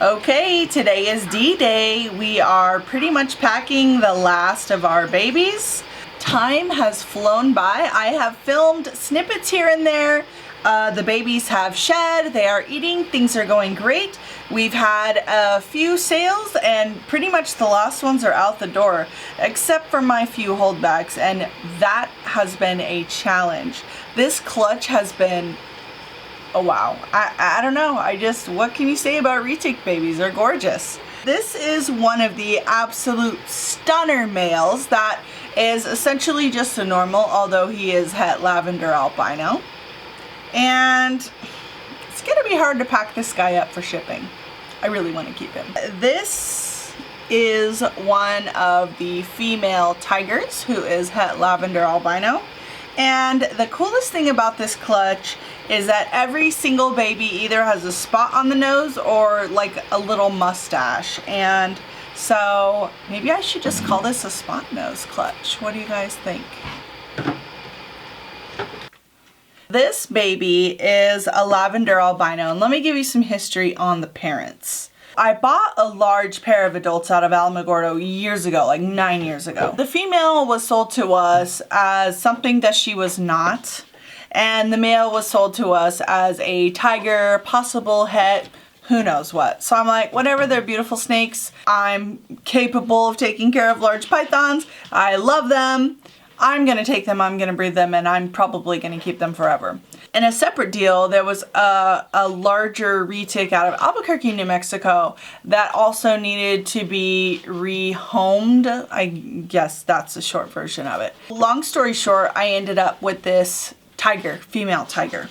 Okay, today is D-Day. We are pretty much packing the last of our babies. time has flown by. I have filmed snippets here and there. The babies have shed, they are eating, things are going great. We've had a few sales and pretty much the last ones are out the door, except for my few holdbacks, and that has been a challenge. This clutch has been, oh wow, I don't know, what can you say about Retic babies? They're gorgeous. This is one of the absolute stunner males that is essentially just a normal, although he is Het Lavender Albino. And it's gonna be hard to pack this guy up for shipping. I really want to keep him. This is one of the female tigers who is Het Lavender Albino. And the coolest thing about this clutch is that every single baby either has a spot on the nose or like a little mustache. And so maybe I should just call this a spot nose clutch. What do you guys think? This baby is a Lavender Albino, and let me give you some history on the parents. I bought a large pair of adults out of Alamogordo years ago, like 9 years ago. The female was sold to us as something that she was not, and the male was sold to us as a tiger, possible het, who knows what. So I'm like, whatever, they're beautiful snakes. I'm capable of taking care of large pythons. I love them. I'm gonna take them, I'm gonna breed them, and I'm probably gonna keep them forever. In a separate deal, there was a larger retic out of Albuquerque, New Mexico that also needed to be rehomed. I guess that's a short version of it. Long story short, I ended up with this tiger, female tiger.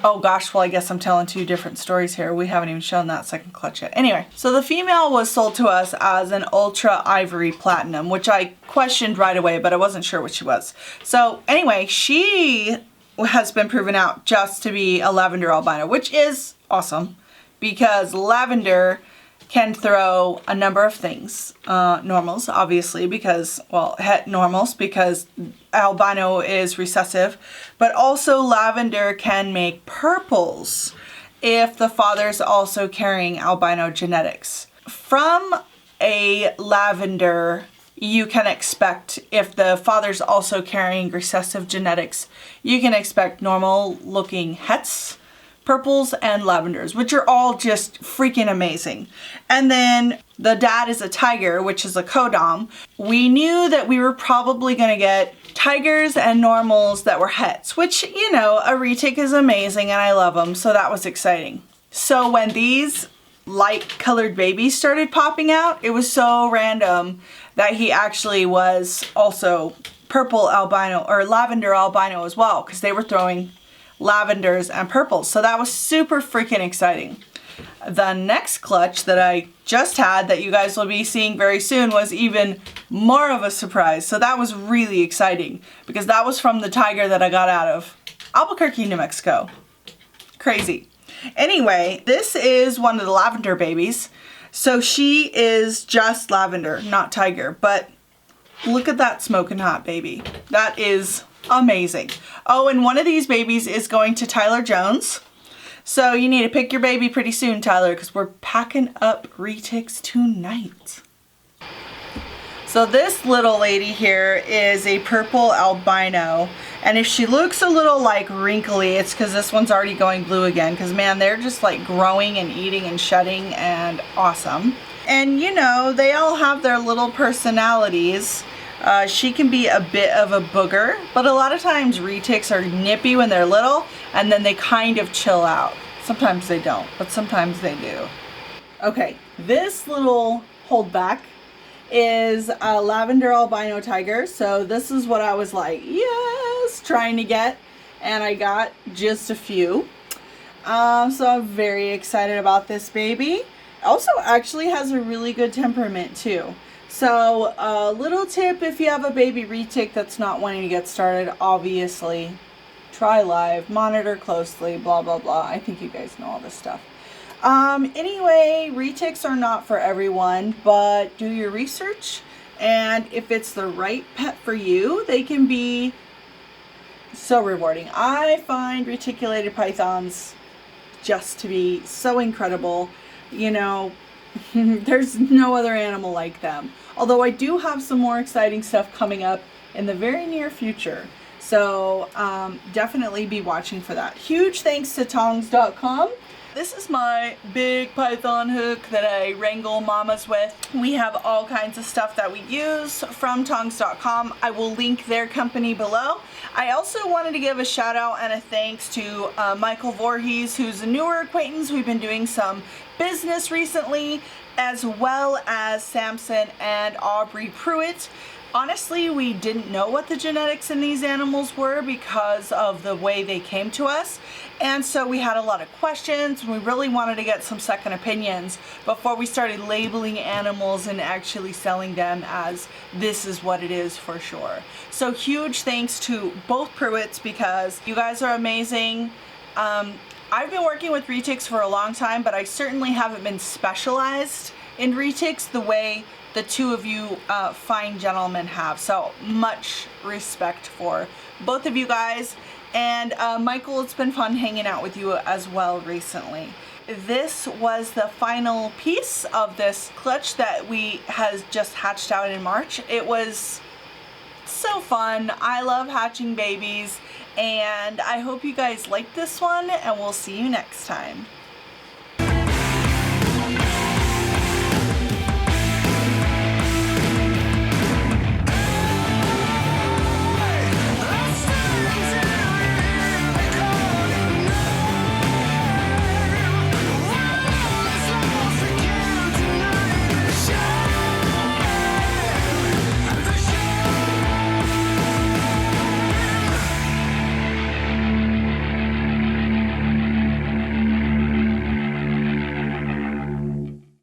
Oh gosh, well I guess I'm telling two different stories here. We haven't even shown that second clutch yet. Anyway, so the female was sold to us as an ultra ivory platinum, which I questioned right away, but I wasn't sure what she was. So anyway, she has been proven out just to be a Lavender Albino, which is awesome because lavender can throw a number of things. Normals, obviously, because, well, het normals, because albino is recessive, but also lavender can make purples if the father's also carrying albino genetics. From a lavender, you can expect, if the father's also carrying recessive genetics, you can expect normal looking hets, purples, and lavenders, which are all just freaking amazing. And then the dad is a tiger, which is a codom. We knew that we were probably gonna get tigers and normals that were hets, which, you know, a retic is amazing and I love them, so that was exciting. So when these light colored babies started popping out, it was so random that he actually was also purple albino or lavender albino as well, because they were throwing lavenders and purples. So that was super freaking exciting. The next clutch that I just had that you guys will be seeing very soon was even more of a surprise. So that was really exciting because that was from the tiger that I got out of Albuquerque, New Mexico. Crazy. Anyway, this is one of the lavender babies. So she is just lavender, not tiger, but look at that smoking hot baby. That is amazing. Oh, and one of these babies is going to Tyler Jones. So you need to pick your baby pretty soon, Tyler, because we're packing up retics tonight. So this little lady here is a purple albino. And if she looks a little like wrinkly, it's because this one's already going blue again. Because man, they're just like growing and eating and shedding and awesome. And you know, they all have their little personalities. She can be a bit of a booger, but a lot of times retics are nippy when they're little and then they kind of chill out. Sometimes they don't, but sometimes they do. Okay, this little holdback is a Lavender Albino tiger. So this is what I was like, yes, trying to get, and I got just a few. So I'm very excited about this baby. Also actually has a really good temperament too. So a little tip if you have a baby retic that's not wanting to get started, obviously try live, monitor closely, blah blah blah. I think you guys know all this stuff. Anyway, retics are not for everyone, but do your research, and if it's the right pet for you, they can be so rewarding. I find reticulated pythons just to be so incredible. You know, There's no other animal like them. Although I do have some more exciting stuff coming up in the very near future. So definitely be watching for that. Huge thanks to tongs.com. This is my big python hook that I wrangle mamas with. We have all kinds of stuff that we use from tongs.com. I will link their company below. I also wanted to give a shout out and a thanks to Michael Voorhees, who's a newer acquaintance. We've been doing some business recently, as well as Samson and Aubrey Pruitt. Honestly, we didn't know what the genetics in these animals were because of the way they came to us, and so we had a lot of questions. We really wanted to get some second opinions before we started labeling animals and actually selling them as this is what it is for sure. So huge thanks to both Pruitts because you guys are amazing. I've been working with retics for a long time, but I certainly haven't been specialized in retics the way the two of you fine gentlemen have. So much respect for both of you guys. And Michael, it's been fun hanging out with you as well recently. This was the final piece of this clutch that we has just hatched out in March. It was so fun. I love hatching babies, and I hope you guys like this one, and we'll see you next time.